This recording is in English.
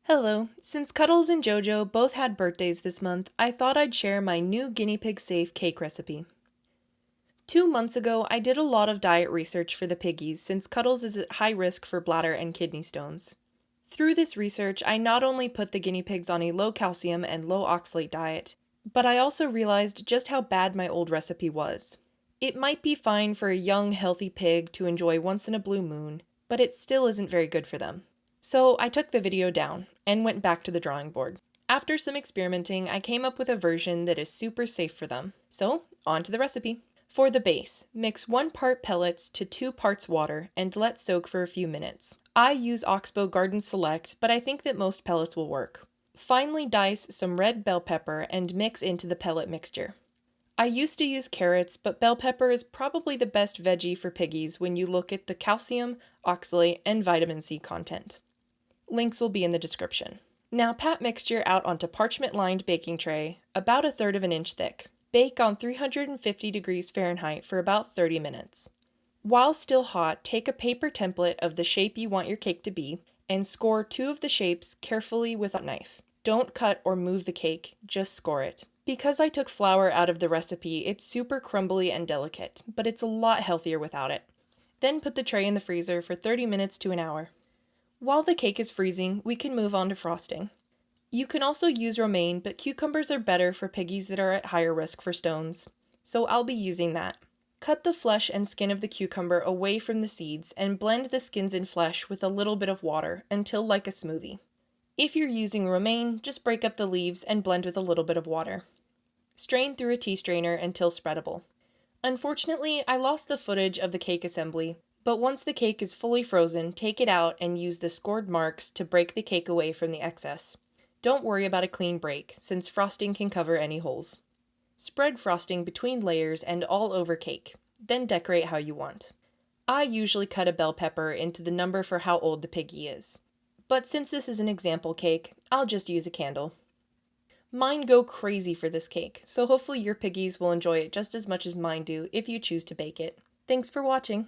Hello. Since Cuddles and JoJo both had birthdays this month, I thought I'd share my new guinea pig safe cake recipe. 2 months ago, I did a lot of diet research for the piggies since Cuddles is at high risk for bladder and kidney stones. Through this research, I not only put the guinea pigs on a low calcium and low oxalate diet, but I also realized just how bad my old recipe was. It might be fine for a young, healthy pig to enjoy once in a blue moon, but it still isn't very good for them. So I took the video down and went back to the drawing board. After some experimenting, I came up with a version that is super safe for them. So, on to the recipe. For the base, mix 1 part pellets to 2 parts water and let soak for a few minutes. I use Oxbow Garden Select, but I think that most pellets will work. Finely dice some red bell pepper and mix into the pellet mixture. I used to use carrots, but bell pepper is probably the best veggie for piggies when you look at the calcium, oxalate, and vitamin C content. Links will be in the description. Now pat mixture out onto parchment-lined baking tray, about 1/3 of an inch thick. Bake on 350 degrees Fahrenheit for about 30 minutes. While still hot, take a paper template of the shape you want your cake to be and score 2 of the shapes carefully with a knife. Don't cut or move the cake, just score it. Because I took flour out of the recipe, it's super crumbly and delicate, but it's a lot healthier without it. Then put the tray in the freezer for 30 minutes to an hour. While the cake is freezing, we can move on to frosting. You can also use romaine, but cucumbers are better for piggies that are at higher risk for stones, so I'll be using that. Cut the flesh and skin of the cucumber away from the seeds and blend the skins and flesh with a little bit of water until like a smoothie. If you're using romaine, just break up the leaves and blend with a little bit of water. Strain through a tea strainer until spreadable. Unfortunately, I lost the footage of the cake assembly, but once the cake is fully frozen, take it out and use the scored marks to break the cake away from the excess. Don't worry about a clean break, since frosting can cover any holes. Spread frosting between layers and all over cake, then decorate how you want. I usually cut a bell pepper into the number for how old the piggy is. But since this is an example cake, I'll just use a candle. Mine go crazy for this cake, so hopefully your piggies will enjoy it just as much as mine do if you choose to bake it. Thanks for watching!